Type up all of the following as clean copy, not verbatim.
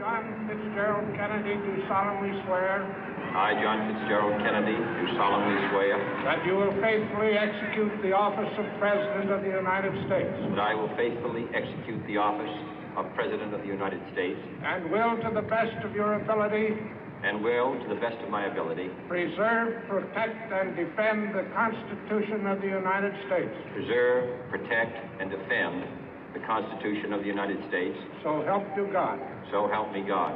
John Fitzgerald Kennedy, do solemnly swear. I, John Fitzgerald Kennedy, do solemnly swear. That you will faithfully execute the office of President of the United States. That I will faithfully execute the office of President of the United States. And will, to the best of your ability. And will, to the best of my ability. Preserve, protect, and defend the Constitution of the United States. Preserve, protect, and defend the Constitution of the United States. So help you God. So help me God.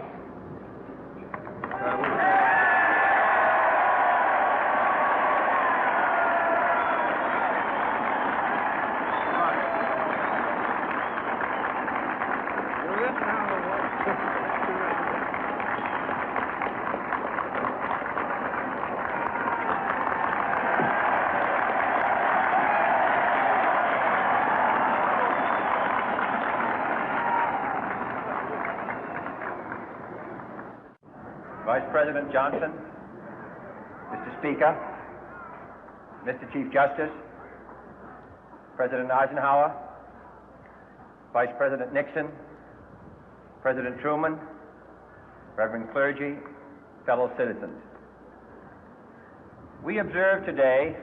Vice President Johnson, Mr. Speaker, Mr. Chief Justice, President Eisenhower, Vice President Nixon, President Truman, Reverend clergy, fellow citizens. We observe today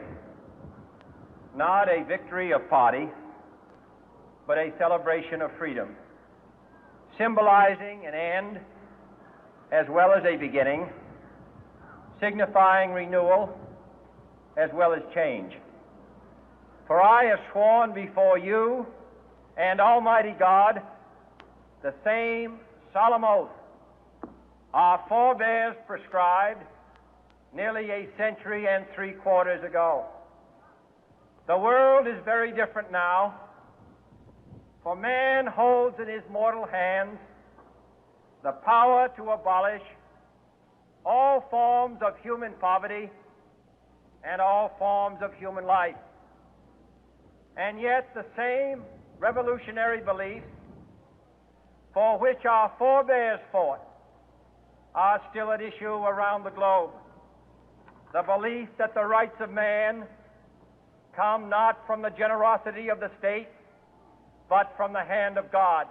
not a victory of party, but a celebration of freedom, symbolizing an end as well as a beginning, signifying renewal as well as change. For I have sworn before you and Almighty God the same solemn oath our forebears prescribed nearly a century and 3/4 ago. The world is very different now, for man holds in his mortal hands the power to abolish all forms of human poverty and all forms of human life. And yet the same revolutionary beliefs for which our forebears fought are still at issue around the globe. The belief that the rights of man come not from the generosity of the state, but from the hand of God.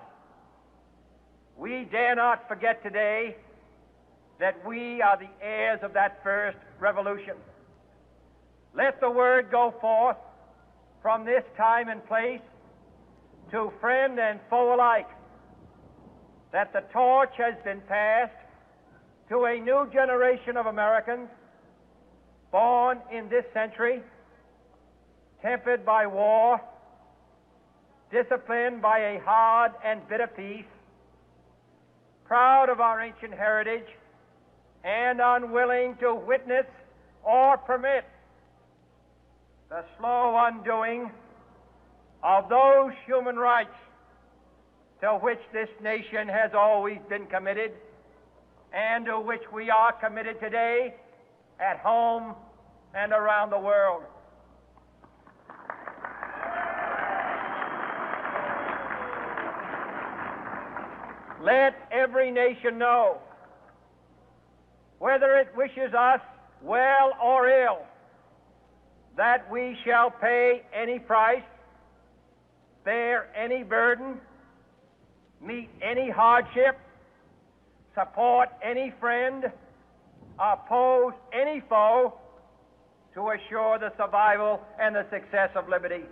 We dare not forget today that we are the heirs of that first revolution. Let the word go forth from this time and place to friend and foe alike that the torch has been passed to a new generation of Americans born in this century, tempered by war, disciplined by a hard and bitter peace, proud of our ancient heritage, and unwilling to witness or permit the slow undoing of those human rights to which this nation has always been committed and to which we are committed today at home and around the world. Let every nation know, whether it wishes us well or ill, that we shall pay any price, bear any burden, meet any hardship, support any friend, oppose any foe to assure the survival and the success of liberty.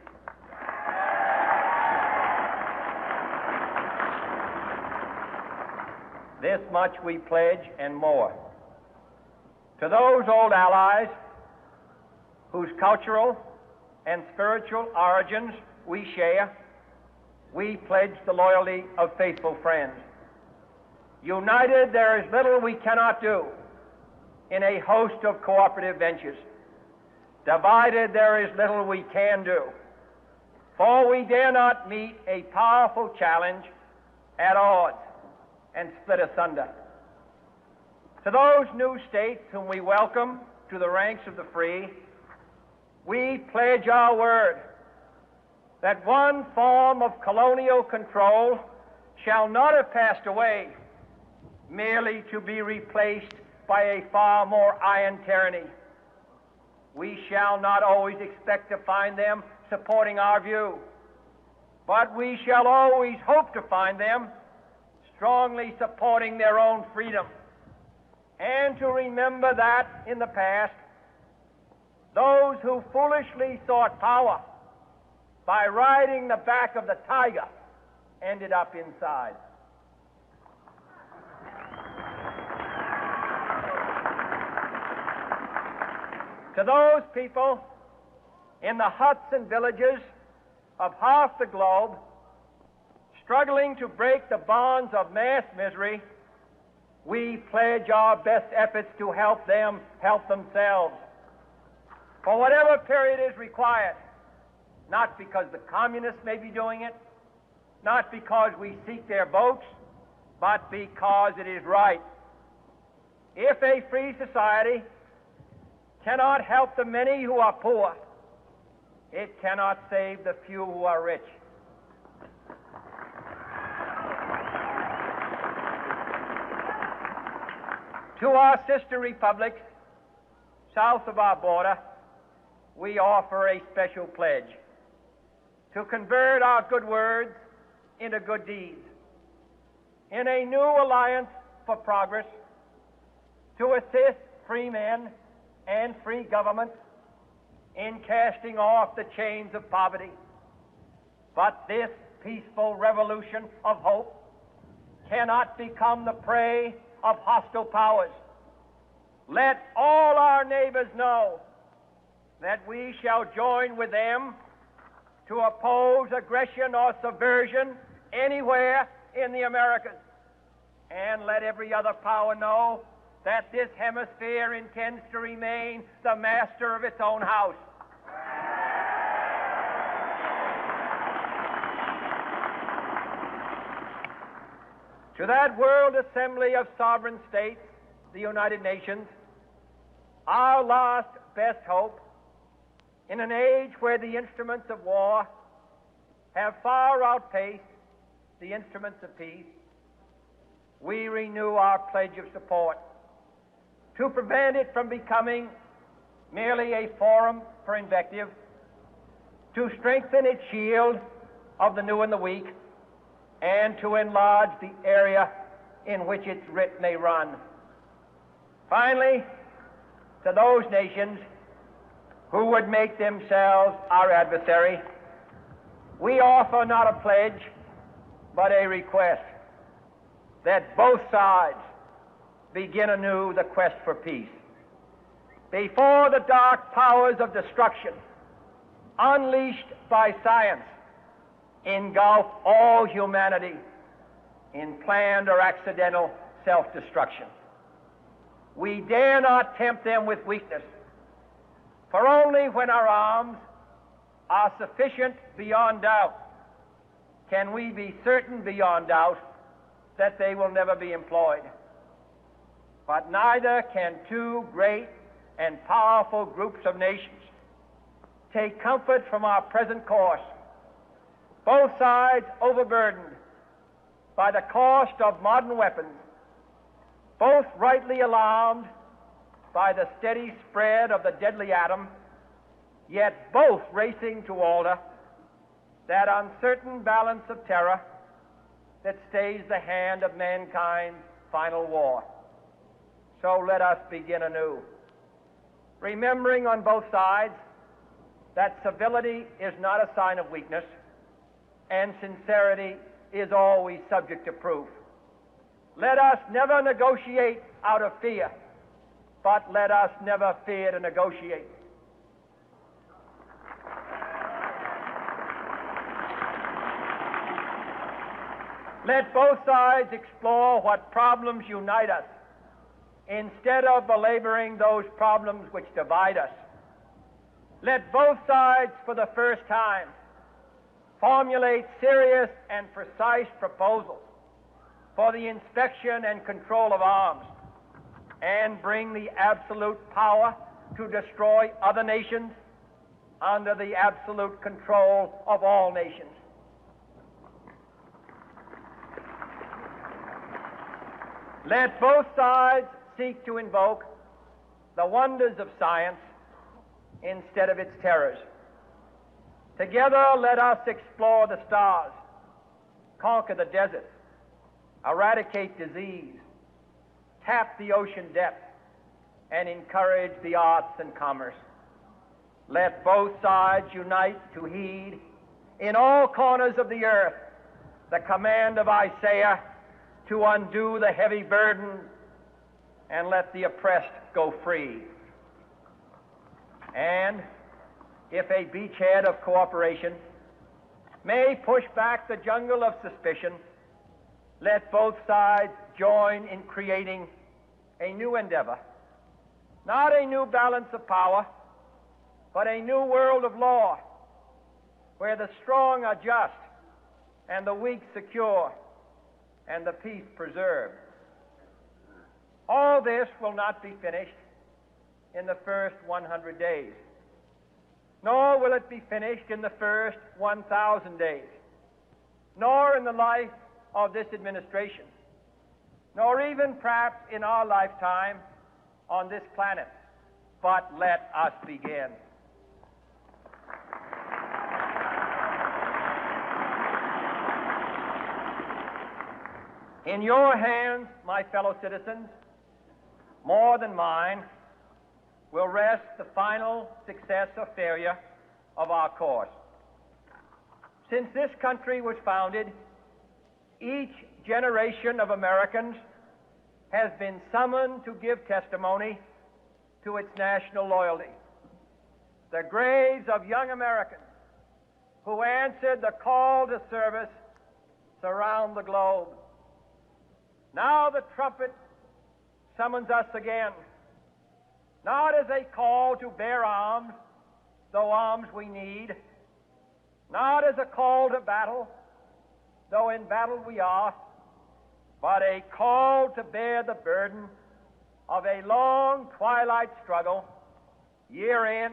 This much we pledge and more. To those old allies whose cultural and spiritual origins we share, we pledge the loyalty of faithful friends. United, there is little we cannot do in a host of cooperative ventures. Divided, there is little we can do, for we dare not meet a powerful challenge at odds and split asunder. To those new states whom we welcome to the ranks of the free, we pledge our word that one form of colonial control shall not have passed away merely to be replaced by a far more iron tyranny. We shall not always expect to find them supporting our view, but we shall always hope to find them strongly supporting their own freedom, and to remember that in the past, those who foolishly sought power by riding the back of the tiger ended up inside. To those people in the huts and villages of half the globe struggling to break the bonds of mass misery, we pledge our best efforts to help them help themselves for whatever period is required, not because the communists may be doing it, not because we seek their votes, but because it is right. If a free society cannot help the many who are poor, it cannot save the few who are rich. To our sister republics south of our border, we offer a special pledge to convert our good words into good deeds in a new alliance for progress, to assist free men and free governments in casting off the chains of poverty. But this peaceful revolution of hope cannot become the prey of hostile powers. Let all our neighbors know that we shall join with them to oppose aggression or subversion anywhere in the Americas. And let every other power know that this hemisphere intends to remain the master of its own house. To that World Assembly of Sovereign States, the United Nations, our last best hope, in an age where the instruments of war have far outpaced the instruments of peace, we renew our pledge of support to prevent it from becoming merely a forum for invective, to strengthen its shield of the new and the weak, and to enlarge the area in which its writ may run. Finally, to those nations who would make themselves our adversary, we offer not a pledge, but a request that both sides begin anew the quest for peace. Before the dark powers of destruction, unleashed by science, engulf all humanity in planned or accidental self-destruction, we dare not tempt them with weakness, for only when our arms are sufficient beyond doubt can we be certain beyond doubt that they will never be employed. But neither can two great and powerful groups of nations take comfort from our present course, both sides overburdened by the cost of modern weapons, both rightly alarmed by the steady spread of the deadly atom, yet both racing to alter that uncertain balance of terror that stays the hand of mankind's final war. So let us begin anew, remembering on both sides that civility is not a sign of weakness, and sincerity is always subject to proof. Let us never negotiate out of fear, but let us never fear to negotiate. Let both sides explore what problems unite us, instead of belaboring those problems which divide us. Let both sides, for the first time, formulate serious and precise proposals for the inspection and control of arms, and bring the absolute power to destroy other nations under the absolute control of all nations. Let both sides seek to invoke the wonders of science instead of its terrors. Together, let us explore the stars, conquer the deserts, eradicate disease, tap the ocean depth, and encourage the arts and commerce. Let both sides unite to heed in all corners of the earth the command of Isaiah to undo the heavy burden and let the oppressed go free. And if a beachhead of cooperation may push back the jungle of suspicion, let both sides join in creating a new endeavor, not a new balance of power, but a new world of law, where the strong are just and the weak secure and the peace preserved. All this will not be finished in the first 100 days, nor will it be finished in the first 1,000 days, nor in the life of this administration, nor even perhaps in our lifetime on this planet. But let us begin. In your hands, my fellow citizens, more than mine, will rest the final success or failure of our course. Since this country was founded, each generation of Americans has been summoned to give testimony to its national loyalty. The graves of young Americans who answered the call to service surround the globe. Now the trumpet summons us again, not as a call to bear arms, though arms we need, not as a call to battle, though in battle we are, but a call to bear the burden of a long twilight struggle, year in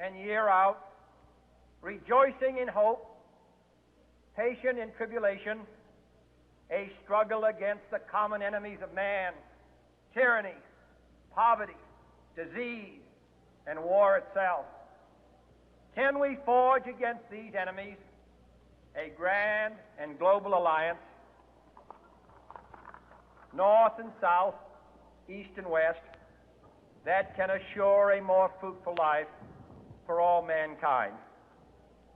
and year out, rejoicing in hope, patient in tribulation, a struggle against the common enemies of man, tyranny, poverty, disease, and war itself. Can we forge against these enemies a grand and global alliance, north and south, east and west, that can assure a more fruitful life for all mankind?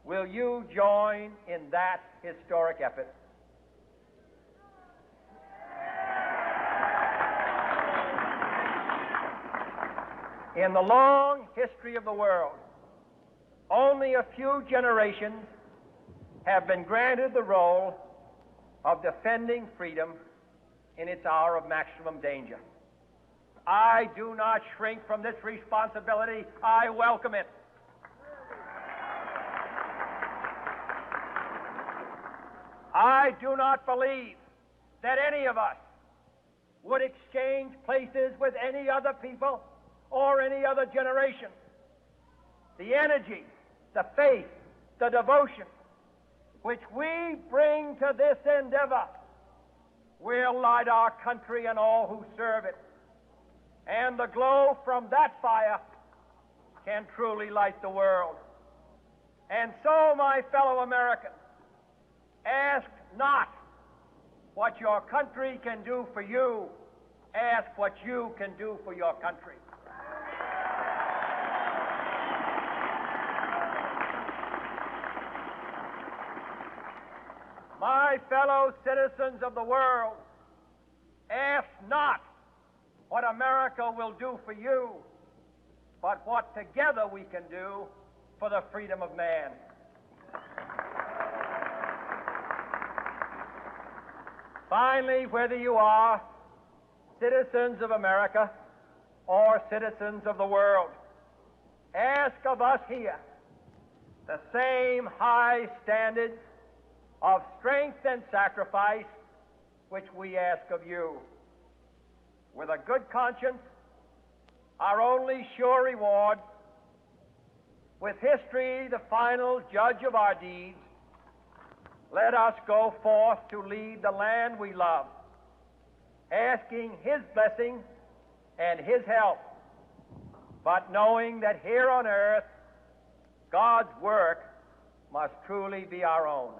Will you join in that historic effort? In the long history of the world, only a few generations have been granted the role of defending freedom in its hour of maximum danger. I do not shrink from this responsibility. I welcome it. I do not believe that any of us would exchange places with any other people or any other generation. The energy, the faith, the devotion which we bring to this endeavor will light our country and all who serve it. And the glow from that fire can truly light the world. And so, my fellow Americans, ask not what your country can do for you, ask what you can do for your country. My fellow citizens of the world, ask not what America will do for you, but what together we can do for the freedom of man. Finally, whether you are citizens of America or citizens of the world, ask of us here the same high standards of strength and sacrifice which we ask of you. With a good conscience, our only sure reward, with history the final judge of our deeds, let us go forth to lead the land we love, asking His blessing and His help, but knowing that here on earth, God's work must truly be our own.